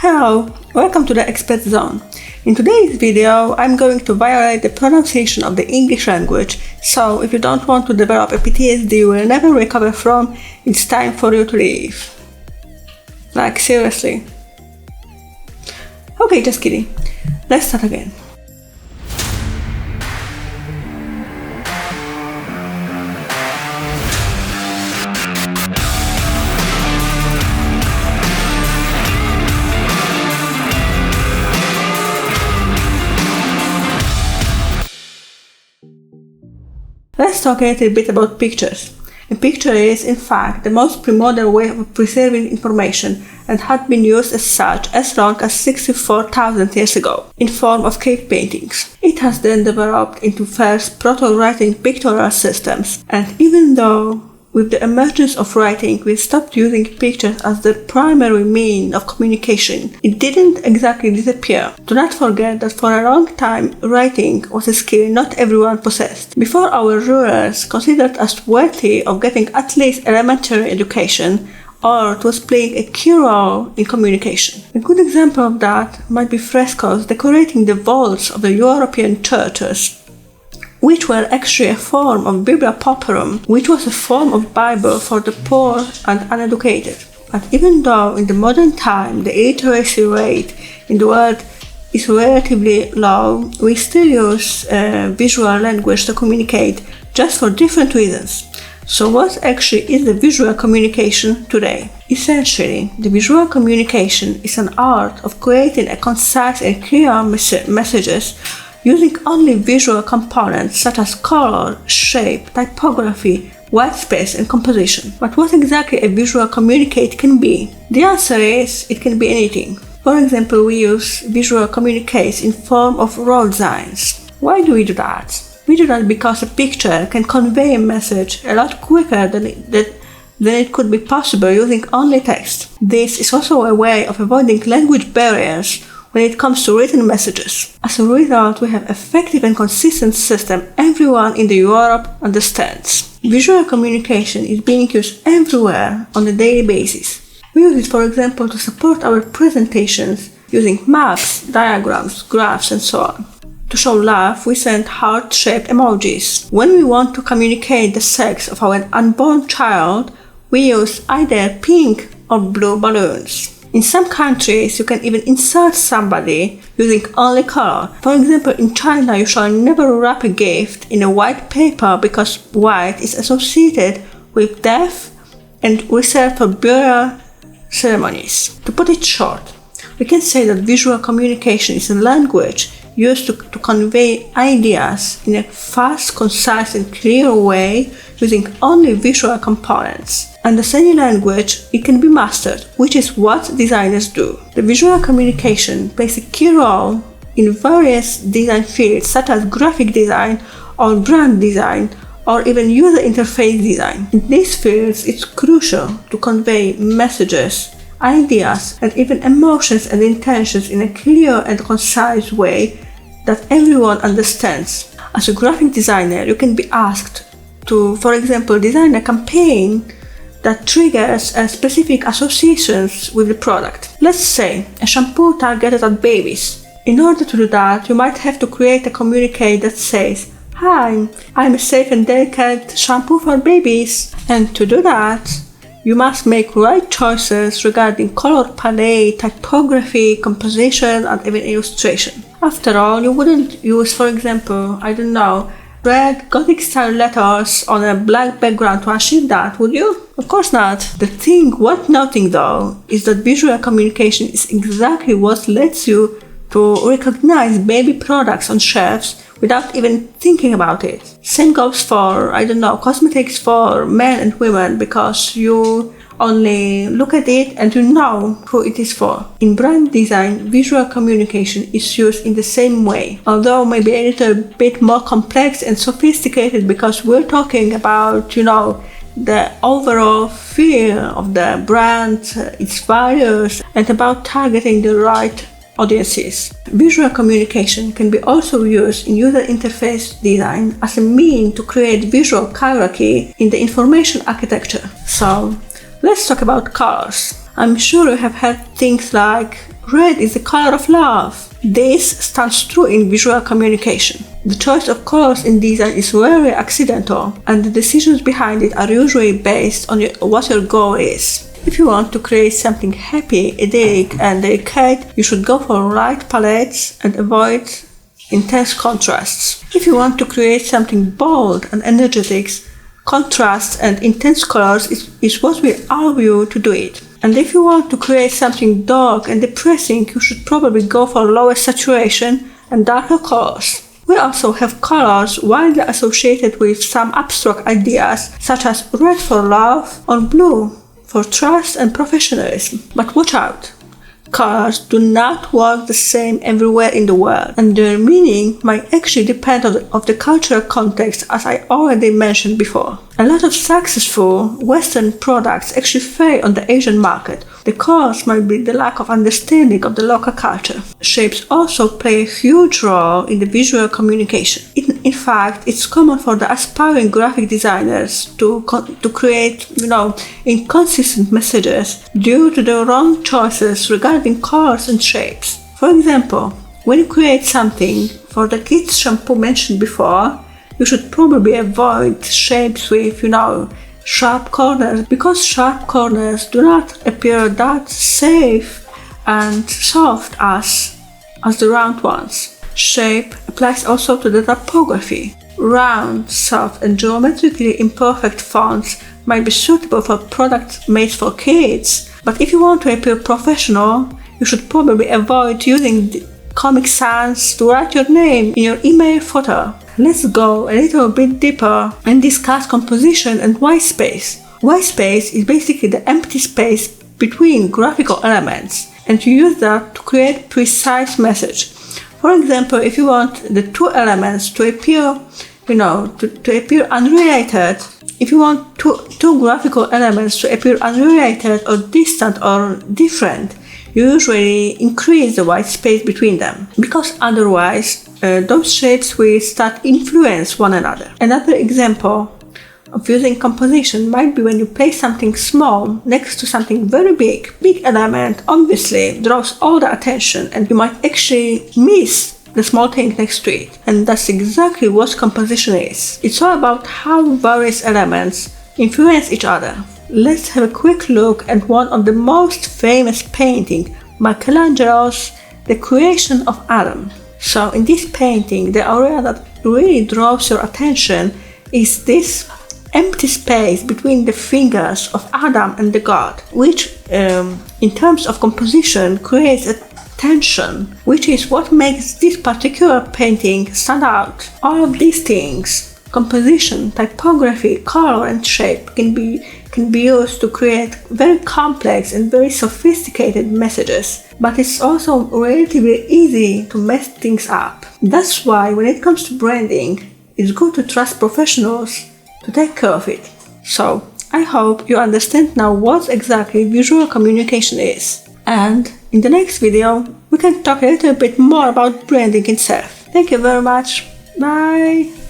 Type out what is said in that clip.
Hello, welcome to the Expert Zone. In today's video, I'm going to violate the pronunciation of the English language, so if you don't want to develop a PTSD you will never recover from, it's time for you to leave. Like, seriously. Okay, just kidding. Let's start again. Let's talk a little bit about pictures. A picture is, in fact, the most primordial way of preserving information and had been used as such as long as 64,000 years ago, in form of cave paintings. It has then developed into first proto-writing pictorial systems, and even though with the emergence of writing we stopped using pictures as the primary mean of communication, it didn't exactly disappear. Do not forget that for a long time writing was a skill not everyone possessed. Before our rulers considered us worthy of getting at least elementary education, art was playing a key role in communication. A good example of that might be frescoes decorating the walls of the European churches, which were actually a form of Biblia Pauperum, which was a form of Bible for the poor and uneducated. But even though in the modern time the illiteracy rate in the world is relatively low, we still use visual language to communicate, just for different reasons. So what actually is the visual communication today? Essentially, the visual communication is an art of creating a concise and clear messages using only visual components such as color, shape, typography, white space, and composition. But what exactly a visual communicate can be? The answer is, it can be anything. For example, we use visual communicates in form of road designs. Why do we do that? We do that because a picture can convey a message a lot quicker than it could be possible using only text. This is also a way of avoiding language barriers when it comes to written messages. As a result, we have an effective and consistent system everyone in Europe understands. Visual communication is being used everywhere on a daily basis. We use it, for example, to support our presentations using maps, diagrams, graphs, and so on. To show love, we send heart-shaped emojis. When we want to communicate the sex of our unborn child, we use either pink or blue balloons. In some countries, you can even insult somebody using only color. For example, in China, you shall never wrap a gift in a white paper because white is associated with death and reserved for burial ceremonies. To put it short, we can say that visual communication is a language used to convey ideas in a fast, concise, and clear way using only visual components. Understanding language, it can be mastered, which is what designers do. The visual communication plays a key role in various design fields such as graphic design or brand design or even user interface design. In these fields, it's crucial to convey messages, ideas, and even emotions and intentions in a clear and concise way that everyone understands. As a graphic designer, you can be asked to, for example, design a campaign that triggers specific associations with the product. Let's say a shampoo targeted at babies. In order to do that, you might have to create a communique that says, "Hi, I'm a safe and delicate shampoo for babies." And to do that, you must make right choices regarding color palette, typography, composition, and even illustration. After all, you wouldn't use, for example, red Gothic style letters on a black background to achieve that, would you? Of course not. The thing worth noting though is that visual communication is exactly what lets you to recognize baby products on shelves without even thinking about it. Same goes for, cosmetics for men and women, because you only look at it and you know who it is for. In brand design, visual communication is used in the same way, although maybe a little bit more complex and sophisticated because we're talking about, the overall feel of the brand, its values, and about targeting the right audiences. Visual communication can be also used in user interface design as a means to create visual hierarchy in the information architecture. So, let's talk about colors. I'm sure you have heard things like Red is the color of love. This stands true in visual communication. The choice of colors in design is very accidental, and the decisions behind it are usually based on what your goal is. If you want to create something happy, idyllic, and delicate, you should go for light palettes and avoid intense contrasts. If you want to create something bold and energetic, contrasts and intense colors is what will allow you to do it. And if you want to create something dark and depressing, you should probably go for lower saturation and darker colors. We also have colors widely associated with some abstract ideas, such as red for love or blue for trust and professionalism. But watch out! Colors do not work the same everywhere in the world, and their meaning might actually depend on the cultural context, as I already mentioned before. A lot of successful Western products actually fail on the Asian market. The cause might be the lack of understanding of the local culture. Shapes also play a huge role in the visual communication. In fact, it's common for the aspiring graphic designers to create, inconsistent messages due to the wrong choices regarding colors and shapes. For example, when you create something for the kids shampoo mentioned before, you should probably avoid shapes with, sharp corners, because sharp corners do not appear that safe and soft as the round ones. Shape applies also to the typography. Round, soft, and geometrically imperfect fonts might be suitable for products made for kids, but if you want to appear professional, you should probably avoid using Comic Sans to write your name in your email footer. Let's go a little bit deeper and discuss composition and white space. White space is basically the empty space between graphical elements, and you use that to create precise message. For example, if you want the two elements to appear, to appear unrelated, if you want two graphical elements to appear unrelated or distant or different, you usually increase the white space between them, because otherwise those shapes will start influence one another. Another example of using composition might be when you place something small next to something very big. Big element obviously draws all the attention, and you might actually miss the small thing next to it. And that's exactly what composition is. It's all about how various elements influence each other. Let's have a quick look at one of the most famous paintings, Michelangelo's The Creation of Adam. So in this painting, the area that really draws your attention is this empty space between the fingers of Adam and the God, which in terms of composition creates a tension, which is what makes this particular painting stand out. All of these things, composition, typography, color and shape, can be used to create very complex and very sophisticated messages, but it's also relatively easy to mess things up. That's why when it comes to branding, it's good to trust professionals to take care of it. So I hope you understand now what exactly visual communication is. And in the next video, we can talk a little bit more about branding itself. Thank you very much. Bye!